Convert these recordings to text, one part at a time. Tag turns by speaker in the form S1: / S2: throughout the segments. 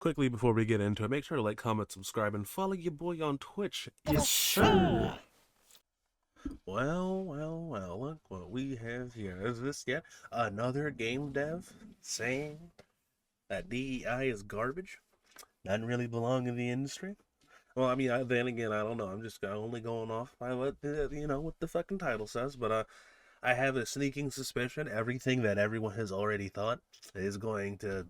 S1: Quickly before we get into it, make sure to like, comment, subscribe, and follow your boy on Twitch.
S2: Yes, sir.
S1: Well, look what we have here. Is this yet another game dev saying that DEI is garbage? Doesn't really belong in the industry? Well, I mean, then again, I don't know. I'm just only going off by what, what the fucking title says, but I have a sneaking suspicion everything that everyone has already thought is going to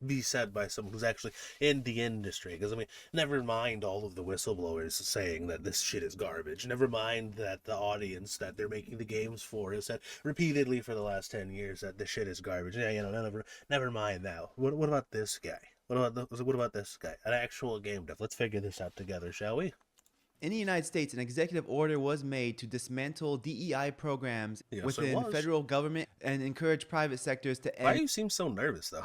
S1: be said by someone who's actually in the industry. Because, I mean, never mind all of the whistleblowers saying that this shit is garbage. Never mind that the audience that they're making the games for has said repeatedly for the last 10 years that this shit is garbage. Yeah, never mind that. What about this guy? What about this guy? An actual game dev. Let's figure this out together, shall we?
S2: In the United States, an executive order was made to dismantle DEI programs
S1: Yes,
S2: within federal government and encourage private sectors to
S1: Why
S2: end
S1: do you seem so nervous, though?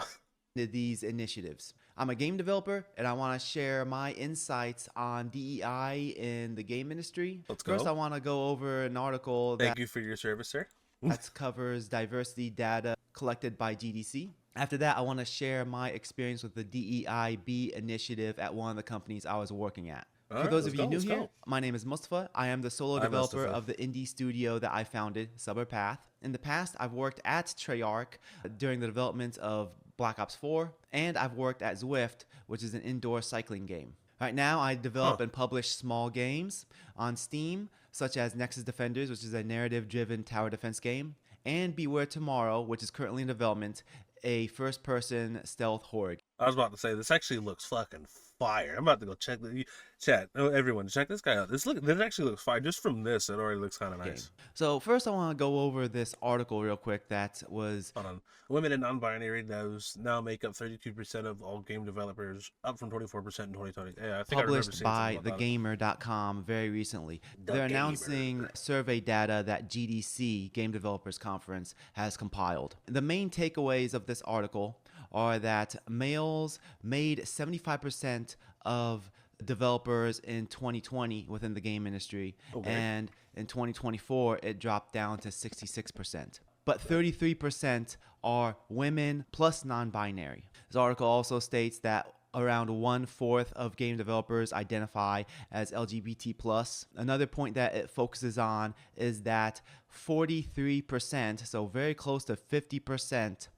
S2: these initiatives. I'm a game developer, and I want to share my insights on DEI in the game industry.
S1: Let's go.
S2: First, I want to go over an article
S1: Thank you for your service, sir.
S2: that covers diversity data collected by GDC. After that, I want to share my experience with the DEIB initiative at one of the companies I was working at. For those of you new here, my name is Mustafa. I am the solo developer of the indie studio that I founded, Suburb Path. In the past, I've worked at Treyarch during the development of Black Ops 4, and I've worked at Zwift, which is an indoor cycling game. Right now, I develop and publish small games on Steam, such as Nexus Defenders, which is a narrative-driven tower defense game, and Beware Tomorrow, which is currently in development, a first-person stealth horror.
S1: I was about to say, this actually looks fucking fire. I'm about to go check the chat. Everyone, check this guy out. This actually looks fire. Just from this, it already looks kind of nice.
S2: So first, I want to go over this article real quick. That was
S1: Hold on. Women and non-binary devs now make up 32% of all game developers, up from 24% in 2020. Yeah, I think
S2: published by thegamer.com very recently. They're announcing survey data that GDC, Game Developers Conference, has compiled. The main takeaways of this article are that males made 75% of developers in 2020 within the game industry, and in 2024 it dropped down to 66%. But 33% are women plus non-binary. This article also states that around 1/4 of game developers identify as LGBT+. Another point that it focuses on is that 43%, so very close to 50%,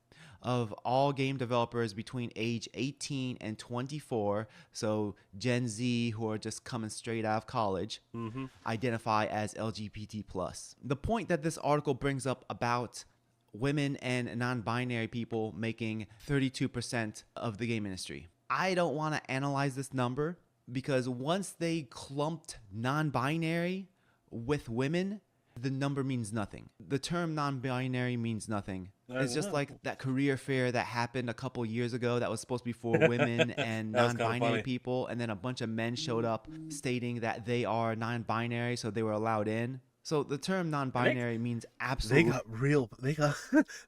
S2: of all game developers between age 18 and 24, so Gen Z who are just coming straight out of college, identify as LGBT+. The point that this article brings up about women and non-binary people making 32% of the game industry, I don't want to analyze this number, because once they clumped non-binary with women, the number means nothing. The term non-binary means nothing. It's just like that career fair that happened a couple years ago that was supposed to be for women and non-binary people, and then a bunch of men showed up stating that they are non-binary, so they were allowed in. So the term non-binary means absolutely.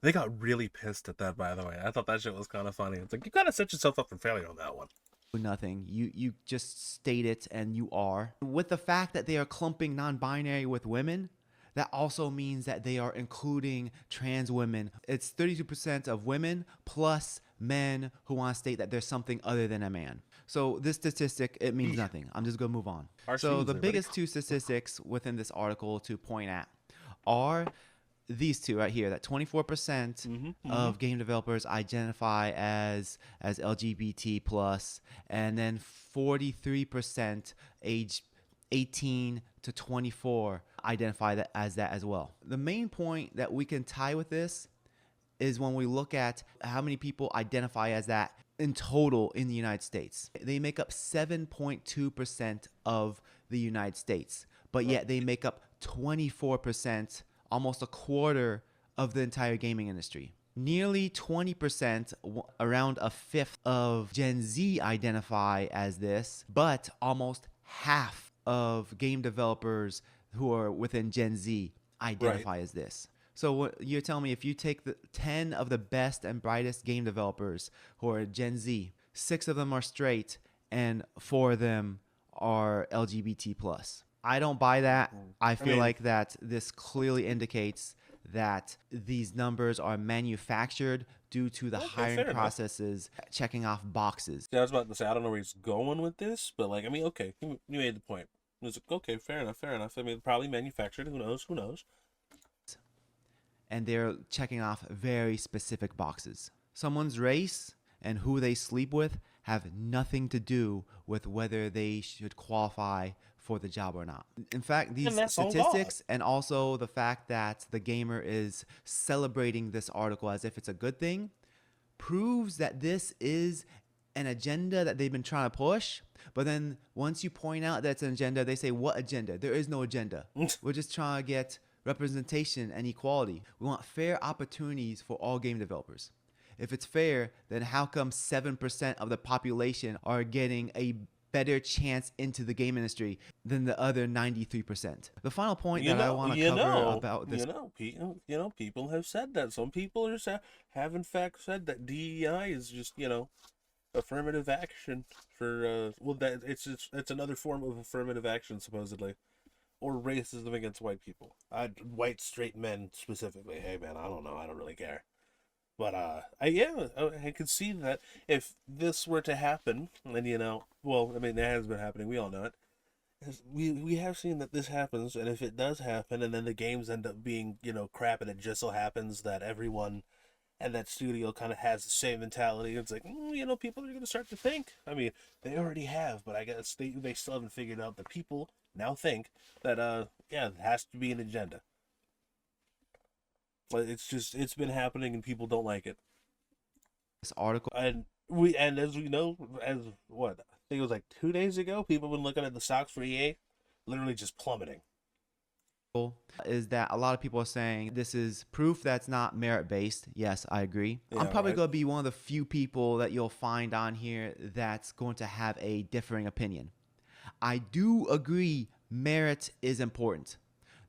S1: They got really pissed at that. By the way, I thought that shit was kind of funny. It's like, you gotta set yourself up for failure on that one.
S2: Nothing. You just state it and you are. With the fact that they are clumping non-binary with women, that also means that they are including trans women. It's 32% of women plus men who want to state that there's something other than a man. So this statistic, it means nothing. I'm just going to move on. So the biggest two statistics within this article to point at are these two right here, that 24% of game developers identify as LGBT+, and then 43% age 18 to 24 identify that as well. The main point that we can tie with this is when we look at how many people identify as that in total in the United States. They make up 7.2% of the United States, but yet they make up 24%, almost a quarter of the entire gaming industry. Nearly 20%, around a fifth of Gen Z identify as this, but almost half of game developers who are within Gen Z identify as this. So you're telling me if you take the 10 of the best and brightest game developers who are Gen Z, 6 of them are straight and 4 of them are LGBT+. I don't buy that. I feel like that this clearly indicates that these numbers are manufactured due to the
S1: Okay,
S2: hiring
S1: fair enough.
S2: processes checking off boxes.
S1: Yeah, I was about to say I don't know where he's going with this, but like I mean, okay, you made the point. It was like, okay, fair enough, fair enough. I mean, probably manufactured. Who knows? Who knows?
S2: And they're checking off very specific boxes. Someone's race and who they sleep with have nothing to do with whether they should qualify for the job or not. In fact, these
S1: And that's on
S2: statistics and also the fact that the gamer is celebrating this article as if it's a good thing proves that this is an agenda that they've been trying to push. But then once you point out that it's an agenda, they say, what agenda? There is no agenda. We're just trying to get representation and equality. We want fair opportunities for all game developers. If it's fair, then how come 7% of the population are getting a better chance into the game industry than the other 93%? The final point that I want to cover about this,
S1: people have said that. Some people have in fact said that DEI is just affirmative action for that it's another form of affirmative action supposedly, or racism against white people, white straight men specifically. Hey man, I don't know, I don't really care. But I could see that if this were to happen, and well, I mean, it has been happening. We all know it. We have seen that this happens, and if it does happen, and then the games end up being crap, and it just so happens that everyone at that studio kind of has the same mentality. It's like people are going to start to think. I mean, they already have, but I guess they still haven't figured out that people now think that it has to be an agenda. It's been happening and people don't like it.
S2: this article
S1: And as we know, I think it was like 2 days ago, people have been looking at the stocks for EA, literally just plummeting.
S2: is that a lot of people are saying this is proof that's not merit-based. Yes, I agree.
S1: Yeah,
S2: I'm probably
S1: right.
S2: going to be one of the few people that you'll find on here that's going to have a differing opinion. I do agree merit is important.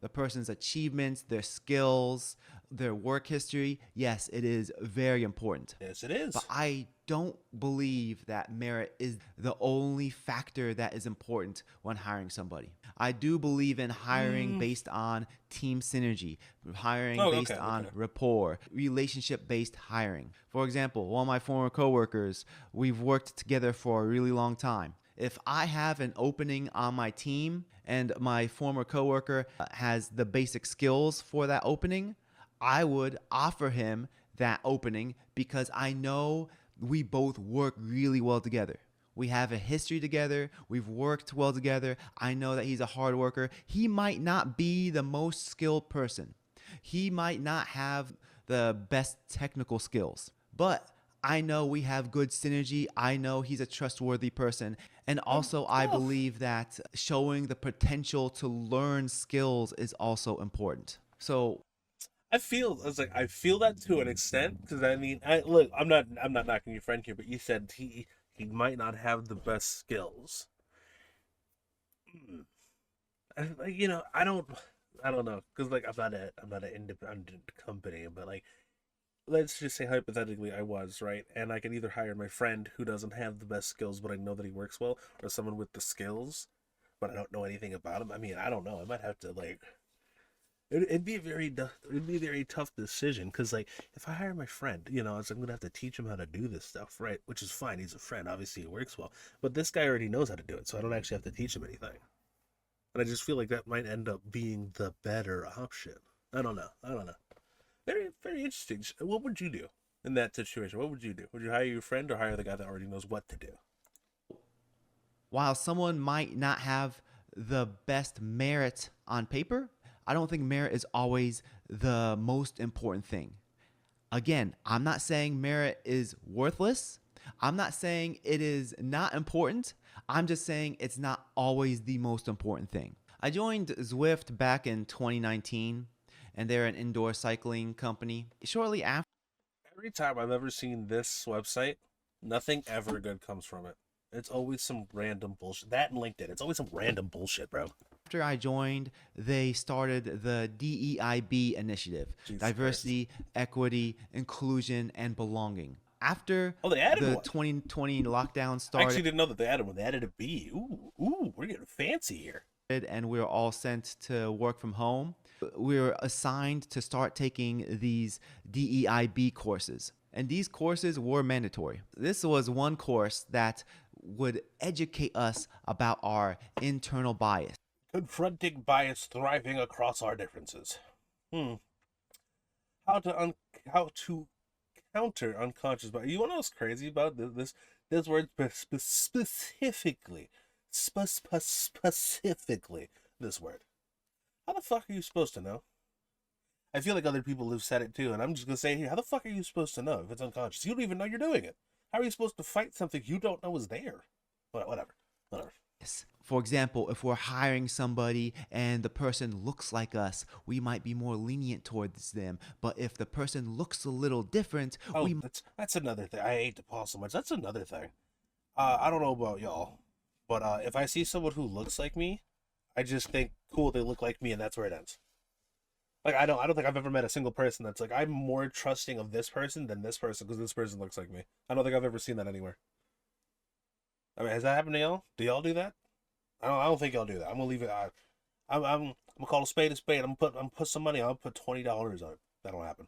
S2: The person's achievements, their skills, their work history, yes, it is very important.
S1: Yes, it is.
S2: But I don't believe that merit is the only factor that is important when hiring somebody. I do believe in hiring based on team synergy, hiring based on rapport, relationship-based hiring. For example, one of my former coworkers, we've worked together for a really long time. If I have an opening on my team and my former coworker has the basic skills for that opening, I would offer him that opening because I know we both work really well together. We have a history together. We've worked well together. I know that he's a hard worker. He might not be the most skilled person. He might not have the best technical skills, but I know we have good synergy. I know he's a trustworthy person. And also, I believe that showing the potential to learn skills is also important. So
S1: I feel that to an extent, because I mean, I'm not knocking your friend here, but you said he might not have the best skills. I don't know, because like I'm not an independent company, but like let's just say hypothetically I was, right, and I can either hire my friend who doesn't have the best skills, but I know that he works well, or someone with the skills, but I don't know anything about him. I mean, I don't know. I might have to like. It'd be a very tough decision because like if I hire my friend, I'm gonna have to teach him how to do this stuff, right? Which is fine. He's a friend. Obviously, it works well. But this guy already knows how to do it, so I don't actually have to teach him anything. And I just feel like that might end up being the better option. I don't know. Very, very interesting. What would you do in that situation? What would you do? Would you hire your friend or hire the guy that already knows what to do?
S2: while someone might not have the best merit on paper, I don't think merit is always the most important thing. Again, I'm not saying merit is worthless. I'm not saying it is not important. I'm just saying it's not always the most important thing. I joined Zwift back in 2019, and they're an indoor cycling company. Shortly after,
S1: Every time I've ever seen this website, nothing ever good comes from it. It's always some random bullshit. That and LinkedIn. It's always some random bullshit, bro.
S2: after I joined, they started the DEIB initiative,
S1: Jesus
S2: diversity, equity, inclusion, and belonging. After
S1: they added
S2: the
S1: one.
S2: 2020 lockdown
S1: I
S2: started,
S1: actually didn't know that they added one. They added a B. Ooh, we're getting fancy here.
S2: and we were all sent to work from home, we were assigned to start taking these DEIB courses. And these courses were mandatory. This was one course that would educate us about our internal bias.
S1: Confronting bias, thriving across our differences. Hmm. How to counter unconscious bias. You want to know what's crazy about this word specifically? Specifically, this word. How the fuck are you supposed to know? I feel like other people have said it too, and I'm just gonna say it here. How the fuck are you supposed to know if it's unconscious? You don't even know you're doing it. How are you supposed to fight something you don't know is there? Whatever.
S2: For example, if we're hiring somebody and the person looks like us, we might be more lenient towards them. But if the person looks a little different,
S1: Oh, that's another thing. I hate to pause so much. That's another thing. I don't know about y'all, but if I see someone who looks like me, I just think, cool, they look like me, and that's where it ends. Like I don't think I've ever met a single person that's like, I'm more trusting of this person than this person because this person looks like me. I don't think I've ever seen that anywhere. I mean, has that happened to y'all? Do y'all do that? I don't think y'all do that. I'm gonna leave it. I'm gonna call a spade a spade. I'm gonna put some money. I'll put $20 on it. That'll happen.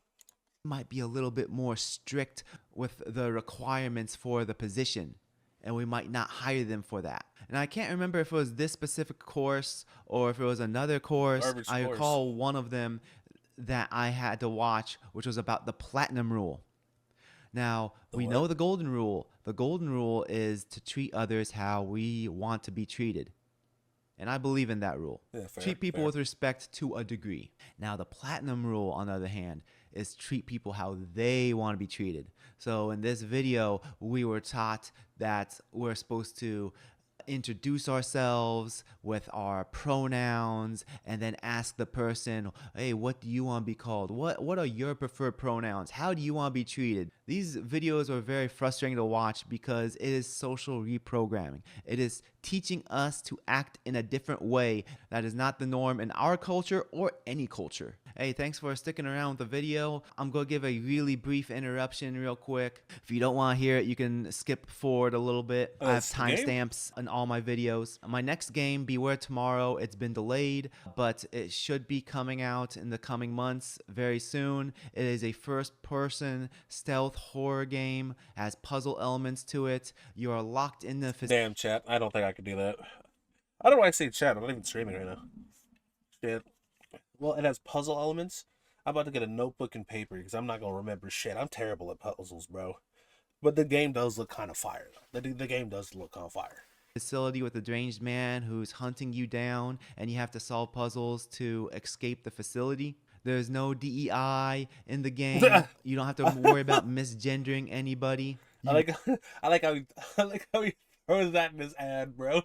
S2: might be a little bit more strict with the requirements for the position, and we might not hire them for that. And I can't remember if it was this specific course or if it was another course.
S1: Garbage
S2: I
S1: course.
S2: recall one of them that I had to watch, which was about the platinum rule. Now, we know the golden rule. The golden rule is to treat others how we want to be treated. And I believe in that rule.
S1: Yeah, fair,
S2: treat people
S1: fair.
S2: with respect to a degree. Now, the platinum rule, on the other hand, is treat people how they want to be treated. So in this video, we were taught that we're supposed to introduce ourselves with our pronouns and then ask the person, hey, what do you want to be called? What are your preferred pronouns? How do you want to be treated? These videos are very frustrating to watch because it is social reprogramming. It is teaching us to act in a different way that is not the norm in our culture or any culture. Hey, thanks for sticking around with the video. I'm going to give a really brief interruption real quick. If you don't want to hear it, you can skip forward a little bit. I have timestamps on all my videos. My next game, Beware Tomorrow, it's been delayed, but it should be coming out in the coming months very soon. It is a first-person stealth horror game, has puzzle elements to it. You are locked in the...
S1: Damn, chat. I don't think I could do that. I don't know why I say chat. I'm not even streaming right now. Shit. Well, it has puzzle elements. I'm about to get a notebook and paper because I'm not going to remember shit. I'm terrible at puzzles, bro. But the game does look kind of fire, though. The game does look on fire.
S2: Facility with a deranged man who's hunting you down, and you have to solve puzzles to escape the facility. There's no DEI in the game. You don't have to worry about misgendering anybody.
S1: I like how he throws that in his ad, bro.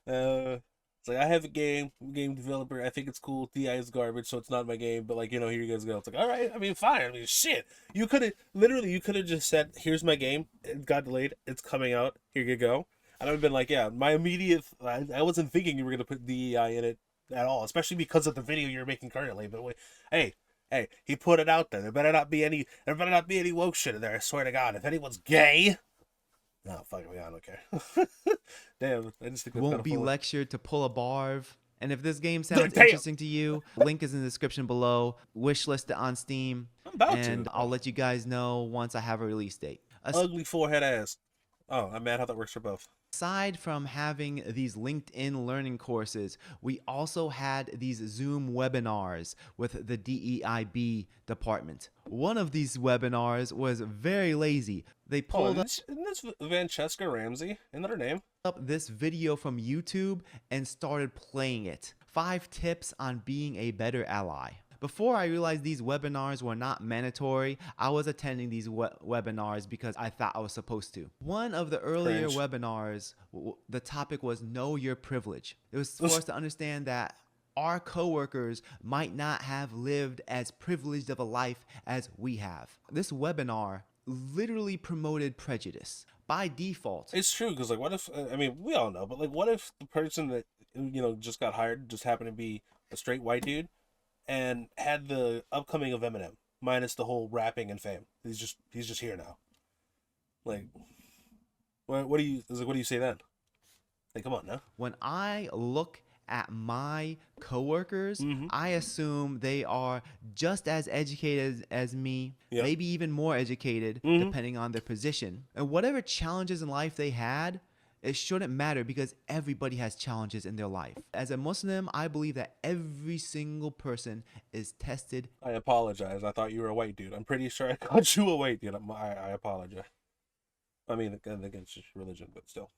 S1: It's like, I have a game developer. I think it's cool. DI is garbage, so it's not my game. But like, here you guys go. It's like, all right. I mean, fine. I mean, shit. You could have just said, here's my game. It got delayed. It's coming out. Here you go. And I would have been like, yeah. My immediate. I wasn't thinking you were gonna put DEI in it at all, especially because of the video you're making currently. But wait, hey, he put it out there. There better not be any woke shit in there. I swear to God, if anyone's gay. No, fuck me, I don't care. Damn, I just think
S2: won't be lectured to pull a barv. And if this game sounds interesting to you, link is in the description below. Wishlist it on Steam.
S1: I'm about
S2: and
S1: to.
S2: I'll let you guys know once I have a release date.
S1: Ugly forehead ass. Oh, I'm mad how that works for both.
S2: Aside from having these LinkedIn learning courses, we also had these Zoom webinars with the DEIB department. One of these webinars was very lazy. They pulled
S1: isn't this Francesca Ramsey? Isn't that her name?
S2: up this video from YouTube and started playing it. 5 tips on being a better ally. Before I realized these webinars were not mandatory, I was attending these webinars because I thought I was supposed to. One of the earlier webinars, the topic was Know Your Privilege. It was for us to understand that our coworkers might not have lived as privileged of a life as we have. This webinar literally promoted prejudice by default.
S1: It's true, because like, what if, I mean, we all know, but like, what if the person that, just got hired just happened to be a straight white dude and had the upcoming of Eminem, minus the whole rapping and fame? He's just here now. Like, what do you say then? Like, come on, no?
S2: When I look at my coworkers,
S1: Mm-hmm.
S2: I assume they are just as educated as me,
S1: Yep.
S2: maybe even more educated,
S1: Mhm.
S2: depending on their position. And whatever challenges in life they had, it shouldn't matter because everybody has challenges in their life. As a Muslim, I believe that every single person is tested
S1: I apologize. I thought you were a white dude. I'm pretty sure I called you a white dude. I apologize. I mean, against religion, but still.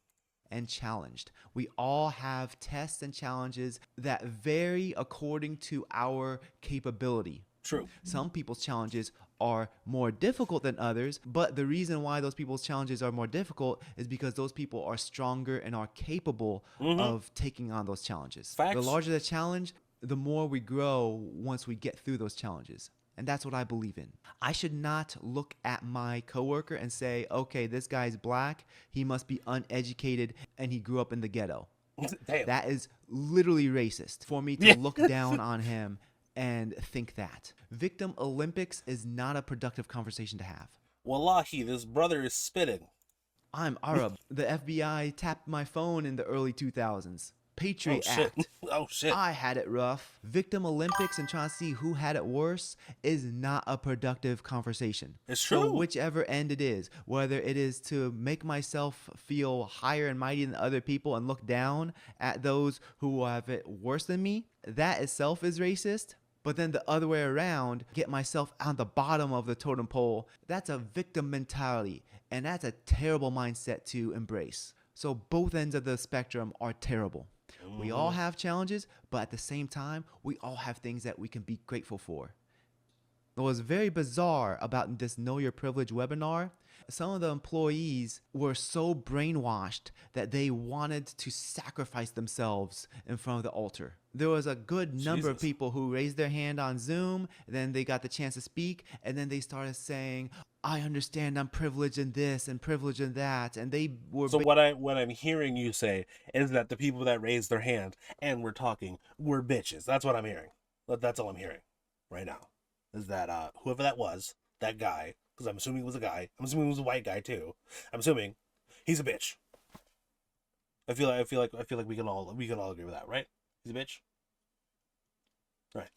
S2: and challenged. We all have tests and challenges that vary according to our capability.
S1: True.
S2: Some people's challenges are more difficult than others, but the reason why those people's challenges are more difficult is because those people are stronger and are capable of taking on those challenges.
S1: Facts.
S2: The larger the challenge, the more we grow once we get through those challenges. And that's what I believe in. I should not look at my coworker and say, okay, this guy's black, he must be uneducated, and he grew up in the ghetto.
S1: Damn.
S2: That is literally racist for me to look down on him and think that. Victim Olympics is not a productive conversation to have.
S1: Wallahi, this brother is spitting.
S2: I'm Arab. The FBI tapped my phone in the early 2000s. Patriot
S1: Oh, shit.
S2: Act.
S1: Oh, shit.
S2: I had it rough. Victim Olympics and trying to see who had it worse is not a productive conversation.
S1: It's
S2: So
S1: true.
S2: whichever end it is, whether it is to make myself feel higher and mighty than other people and look down at those who have it worse than me, that itself is racist. But then the other way around, get myself on the bottom of the totem pole, that's a victim mentality. And that's a terrible mindset to embrace. So both ends of the spectrum are terrible. We all have challenges, but at the same time, we all have things that we can be grateful for. What was very bizarre about this Know Your Privilege webinar, some of the employees were so brainwashed that they wanted to sacrifice themselves in front of the altar. There was a good number of
S1: Jesus.
S2: people who raised their hand on Zoom, then they got the chance to speak, and then they started saying, I understand I'm privileged in this and privileged in that, and they were
S1: So what I'm hearing you say is that the people that raised their hand and were talking were bitches. That's what I'm hearing. That's all I'm hearing right now. Is that whoever that was, that guy, because I'm assuming it was a guy. I'm assuming it was a white guy too. I'm assuming he's a bitch. I feel like we can all agree with that, right? He's a bitch. Right.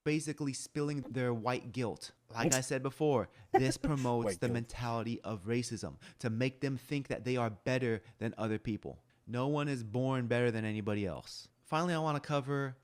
S2: basically spilling their white guilt. Like I said before, this promotes
S1: White
S2: the
S1: guilt.
S2: mentality of racism to make them think that they are better than other people. No one is born better than anybody else. Finally, I want to cover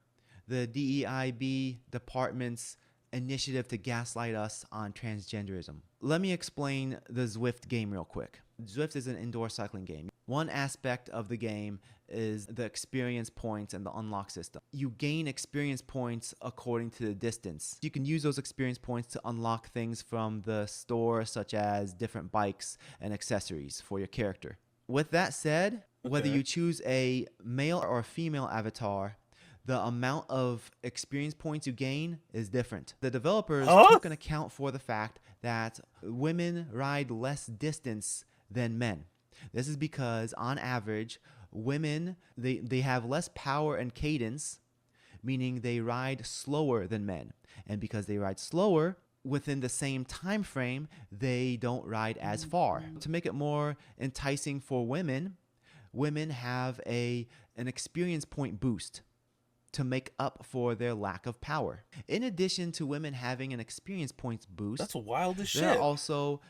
S2: the DEIB department's initiative to gaslight us on transgenderism. Let me explain the Zwift game real quick. Zwift is an indoor cycling game. One aspect of the game is the experience points and the unlock system. You gain experience points according to the distance. You can use those experience points to unlock things from the store, such as different bikes and accessories for your character. With that said, whether
S1: Okay.
S2: you choose a male or female avatar, the amount of experience points you gain is different. The developers took an account for the fact that women ride less distance than men. This is because, on average, women, they have less power and cadence, meaning they ride slower than men. And because they ride slower, within the same time frame, they don't ride as far. To make it more enticing for women, women have an experience point boost to make up for their lack of power. In addition to women having an experience points boost,
S1: That's wild as shit.
S2: there are also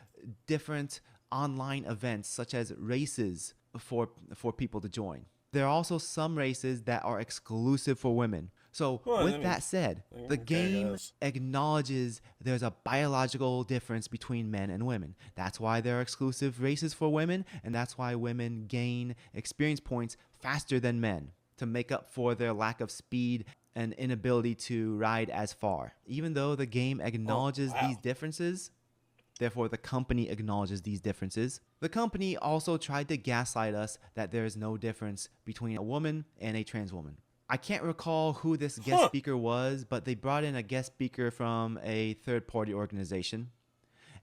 S2: different online events such as races for people to join. There are also some races that are exclusive for women. So
S1: Well,
S2: with
S1: I mean,
S2: that said, the
S1: okay,
S2: game
S1: guys.
S2: acknowledges there's a biological difference between men and women. That's why there are exclusive races for women, and that's why women gain experience points faster than men to make up for their lack of speed and inability to ride as far. Even though the game acknowledges
S1: wow.
S2: these differences, therefore the company acknowledges these differences, the company also tried to gaslight us that there is no difference between a woman and a trans woman. I can't recall who this guest speaker was, but they brought in a guest speaker from a third-party organization.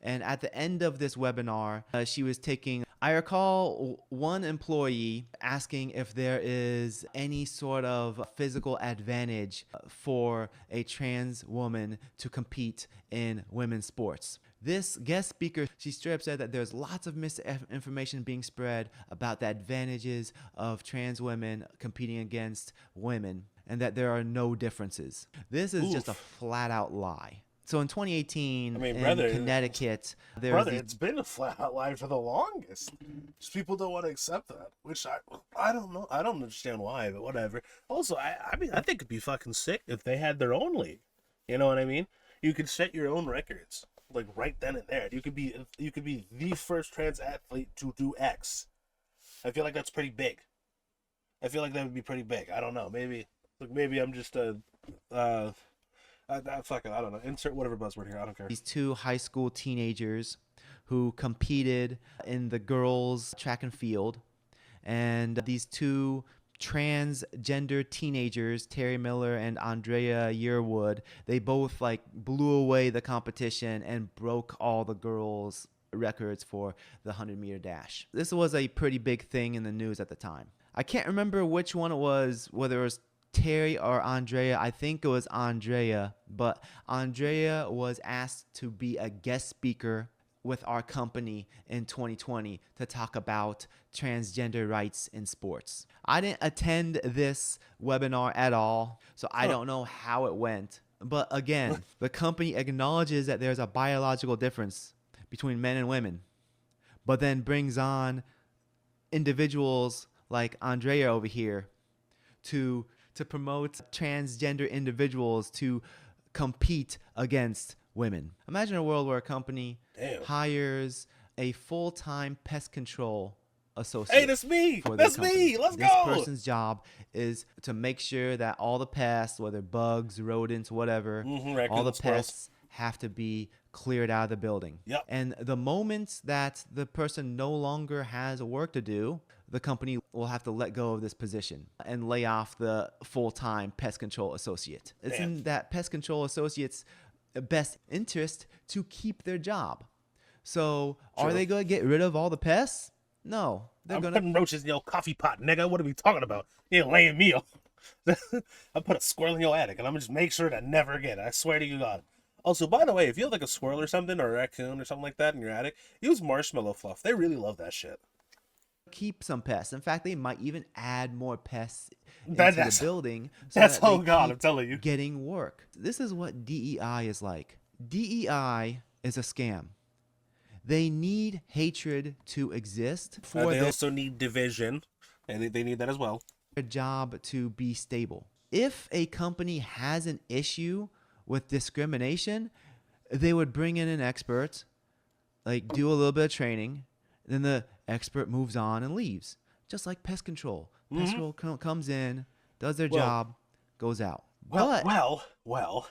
S2: And at the end of this webinar, she was taking, I recall one employee asking if there is any sort of physical advantage for a trans woman to compete in women's sports. This guest speaker, she straight up said that there's lots of misinformation being spread about the advantages of trans women competing against women and that there are no differences. This is just a flat out lie. So in 2018, in Connecticut,
S1: it's been a flat out lie for the longest. Just people don't want to accept that, which I don't know. I don't understand why, but whatever. Also, I mean, I think it'd be fucking sick if they had their own league. You know what I mean? You could set your own records, like right then and there. You could be the first trans athlete to do X. I feel like that's pretty big. I feel like that would be pretty big. I don't know. Maybe I'm just fuck it, I don't know. Insert whatever buzzword here. I don't care.
S2: These two high school teenagers who competed in the girls' track and field, and these two transgender teenagers, Terry Miller and Andrea Yearwood, they both like blew away the competition and broke all the girls' records for the 100-meter dash. This was a pretty big thing in the news at the time. I can't remember which one it was, whether it was Terry or Andrea. I think it was Andrea, but Andrea was asked to be a guest speaker with our company in 2020 to talk about transgender rights in sports. I didn't attend this webinar at all, so I don't know how it went. But again, the company acknowledges that there's a biological difference between men and women, but then brings on individuals like Andrea over here to promote transgender individuals to compete against women. Imagine a world where a company hires a full-time pest control associate.
S1: Hey, that's me. That's me. Let's go.
S2: This person's job is to make sure that all the pests, whether bugs, rodents, whatever, all the pests have to be cleared out of the building.
S1: Yep.
S2: And the moment that the person no longer has work to do, the company will have to let go of this position and lay off the full-time pest control associate. It's in that pest control associate's best interest to keep their job. So are they going to get rid of all the pests? No.
S1: I'm putting roaches in your coffee pot, nigga. What are we talking about? You ain't laying me off. I put a squirrel in your attic, and I'm going to just make sure that never again. I swear to you God. Also, by the way, if you have like a squirrel or something, or a raccoon or something like that in your attic, use marshmallow fluff. They really love that shit.
S2: Keep some pests. In fact, they might even add more pests into the building. So
S1: that's oh God, I'm telling you.
S2: Getting work. This is what DEI is like. DEI is a scam. They need hatred to exist.
S1: They also need division, and they need that as well.
S2: Their job to be stable. If a company has an issue with discrimination, they would bring in an expert, like do a little bit of training, then the expert moves on and leaves. Just like pest control. Pest control comes in, does their job, goes out.
S1: Well,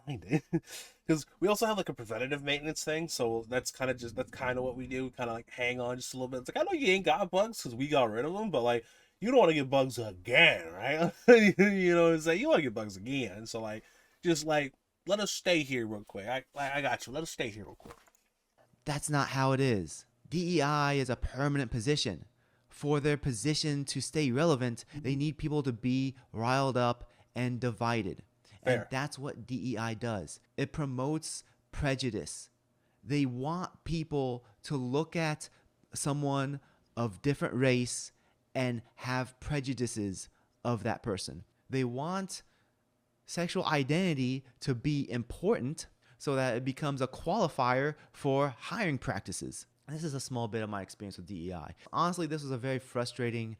S1: kind of. Because we also have like a preventative maintenance thing, so that's kind of what we do. Kind of like hang on just a little bit. It's like, I know you ain't got bugs because we got rid of them, but like you don't want to get bugs again, right? You know what I'm saying? You want to get bugs again, so like just like let us stay here real quick. I got you. Let us stay here real quick.
S2: That's not how it is. DEI is a permanent position. For their position to stay relevant, they need people to be riled up and divided. Fair. And that's what DEI does. It promotes prejudice. They want people to look at someone of different race and have prejudices of that person. They want sexual identity to be important so that it becomes a qualifier for hiring practices. This is a small bit of my experience with DEI. Honestly, this was a very frustrating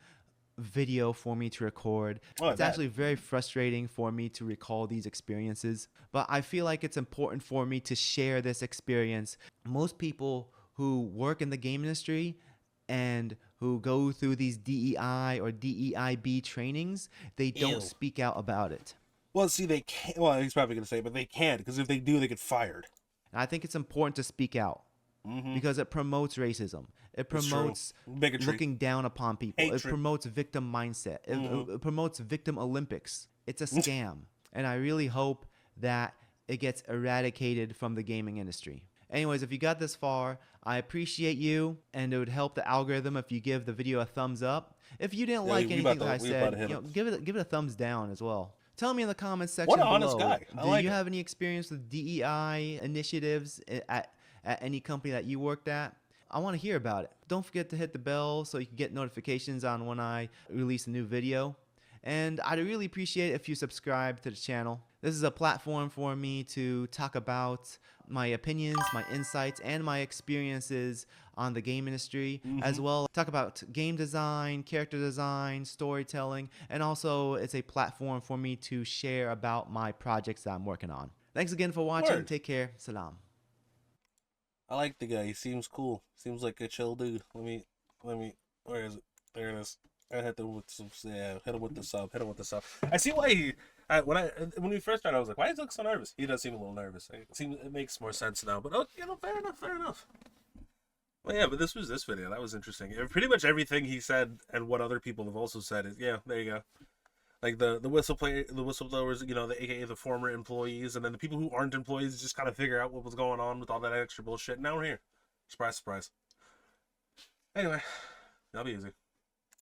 S2: video for me to record. It's actually very frustrating for me to recall these experiences, but I feel like it's important for me to share this experience. Most people who work in the game industry and who go through these DEI or DEIB trainings, they don't speak out about it.
S1: Well, see, they can't. Well, he's probably going to say, but they can't, because if they do, they get fired.
S2: And I think it's important to speak out. Because it promotes racism. It promotes looking down upon people. Hatred. It promotes victim mindset. It promotes victim Olympics. It's a scam. And I really hope that it gets eradicated from the gaming industry. Anyways, if you got this far, I appreciate you, and it would help the algorithm if you give the video a thumbs up. If you didn't like anything that I said, give it a thumbs down as well. Tell me in the comments section below.
S1: What an honest guy.
S2: Do you have any experience with DEI initiatives at any company that you worked at, I want to hear about it. Don't forget to hit the bell so you can get notifications on when I release a new video. And I'd really appreciate it if you subscribe to the channel. This is a platform for me to talk about my opinions, my insights, and my experiences on the game industry, as well talk about game design, character design, storytelling, and also it's a platform for me to share about my projects that I'm working on. Thanks again for watching.
S1: Word.
S2: Take care. Salam.
S1: I like the guy. He seems cool. Seems like a chill dude. Let me. Where is it? There it is. I hit him with some. Yeah, hit him with the sub. Hit him with the sub. I see why he. When we first started, I was like, why does he look so nervous? He does seem a little nervous. It makes more sense now. But fair enough. Fair enough. Well, yeah, but this was this video. That was interesting. Pretty much everything he said and what other people have also said is, yeah, there you go. Like the whistleblowers, the AKA the former employees, and then the people who aren't employees just kind of figure out what was going on with all that extra bullshit. Now we're here. Surprise, surprise. Anyway, that'll be easy.